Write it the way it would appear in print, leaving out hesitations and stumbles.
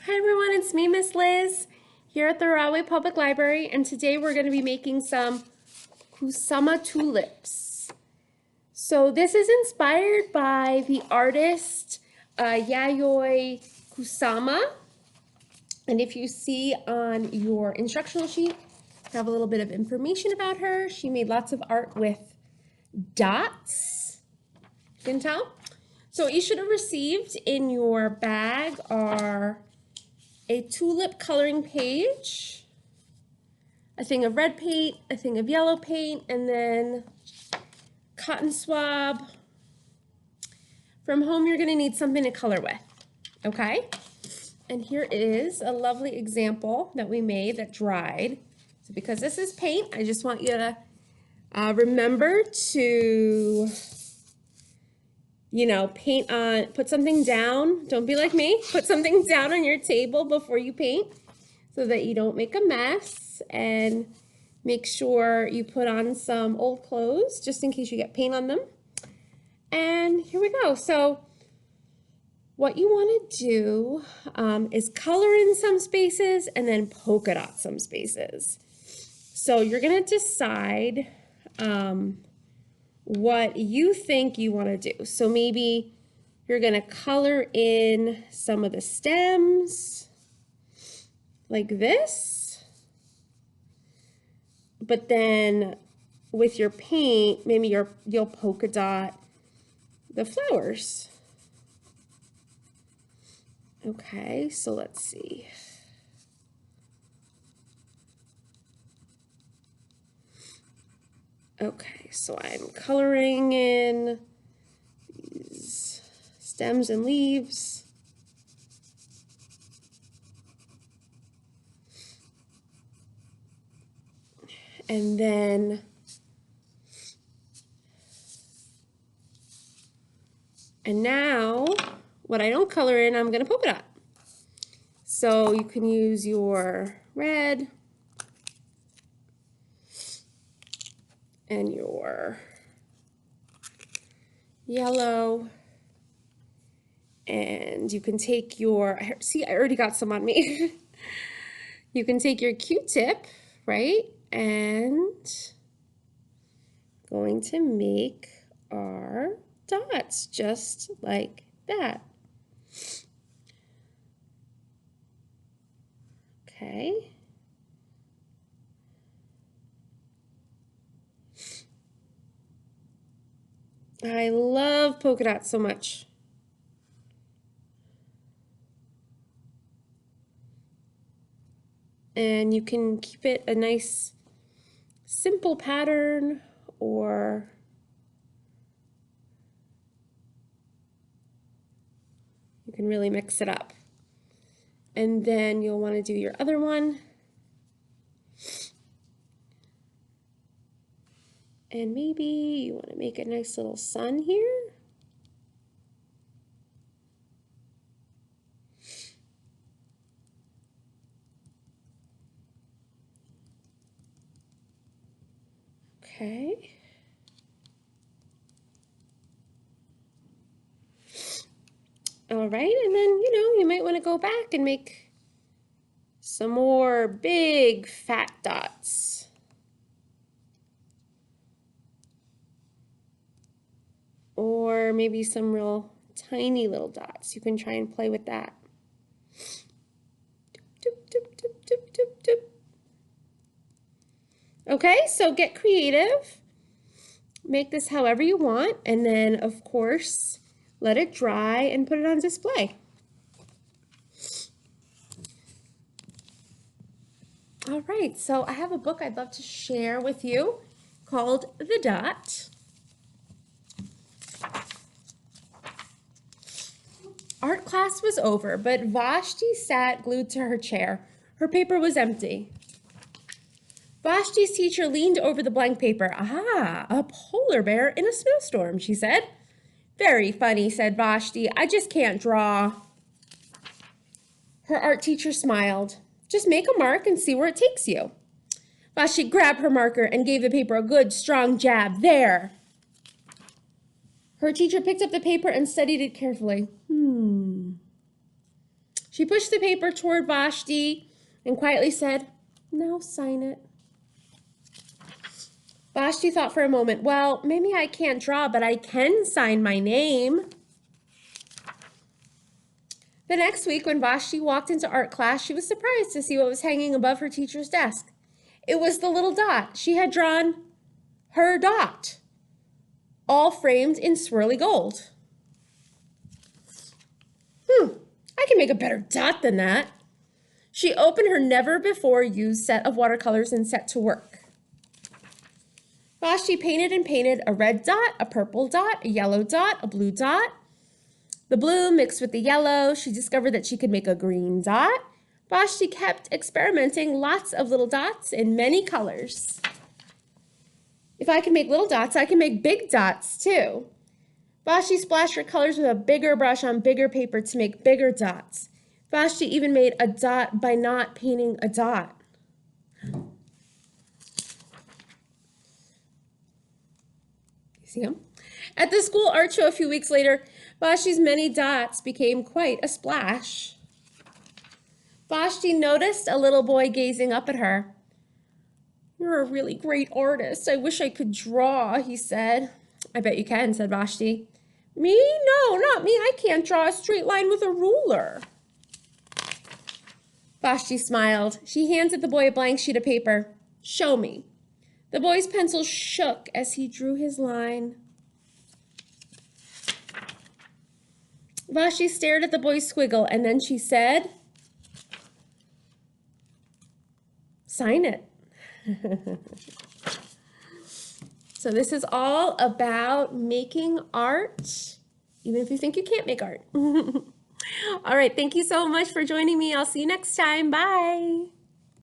Hi everyone, it's me, Miss Liz, here at the Rahway Public Library, and today we're going to be making some Kusama tulips. So this is inspired by the artist Yayoi Kusama, and if you see on your instructional sheet, I have a little bit of information about her. She made lots of art with dots, you can tell. So what you should have received in your bag are a tulip coloring page, a thing of red paint, a thing of yellow paint, and then cotton swab. From home, you're going to need something to color with, okay? And here is a lovely example that we made that dried. So because this is paint, I just want you to remember to paint on, put something down. Don't be like me. Put something down on your table before you paint so that you don't make a mess, and make sure you put on some old clothes just in case you get paint on them. And here we go. So what you want to do is color in some spaces and then polka dot some spaces. So you're going to decide what you think you want to do. So maybe you're going to color in some of the stems like this, but then with your paint, maybe you'll polka dot the flowers. Okay, so let's see. Okay, so I'm coloring in these stems and leaves. And then now what I don't color in, I'm gonna polka dot. So you can use your red and your yellow, and you can take your, see, I already got some on me. You can take your Q-tip, right, and going to make our dots just like that. Okay. I love polka dots so much. And you can keep it a nice, simple pattern, or you can really mix it up. And then you'll want to do your other one. And maybe you want to make a nice little sun here. Okay. All right, and then, you might want to go back and make some more big fat dots. Or maybe some real tiny little dots. You can try and play with that. Doop, doop, doop, doop, doop, doop. Okay, so get creative. Make this however you want, and then, of course, let it dry and put it on display. All right, so I have a book I'd love to share with you called The Dot. Art class was over, but Vashti sat glued to her chair. Her paper was empty. Vashti's teacher leaned over the blank paper. "Ah, a polar bear in a snowstorm," she said. "Very funny," said Vashti. "I just can't draw." Her art teacher smiled. "Just make a mark and see where it takes you." Vashti grabbed her marker and gave the paper a good, strong jab. "There." Her teacher picked up the paper and studied it carefully. She pushed the paper toward Vashti and quietly said, "Now sign it." Vashti thought for a moment, "Well, maybe I can't draw, but I can sign my name." The next week, when Vashti walked into art class, she was surprised to see what was hanging above her teacher's desk. It was the little dot. She had drawn her dot, all framed in swirly gold. I can make a better dot than that. She opened her never-before-used set of watercolors and set to work. Vashti painted and painted a red dot, a purple dot, a yellow dot, a blue dot. The blue mixed with the yellow. She discovered that she could make a green dot. Vashti kept experimenting, lots of little dots in many colors. If I can make little dots, I can make big dots too. Vashti splashed her colors with a bigger brush on bigger paper to make bigger dots. Vashti even made a dot by not painting a dot. You see them? At the school art show a few weeks later, Vashti's many dots became quite a splash. Vashti noticed a little boy gazing up at her. "You're a really great artist. I wish I could draw," he said. "I bet you can," said Vashti. "Me? No, not me. I can't draw a straight line with a ruler." Vashti smiled. She handed the boy a blank sheet of paper. "Show me." The boy's pencil shook as he drew his line. Vashti stared at the boy's squiggle, and then she said, "Sign it." So this is all about making art, even if you think you can't make art. All right, thank you so much for joining me. I'll see you next time. Bye.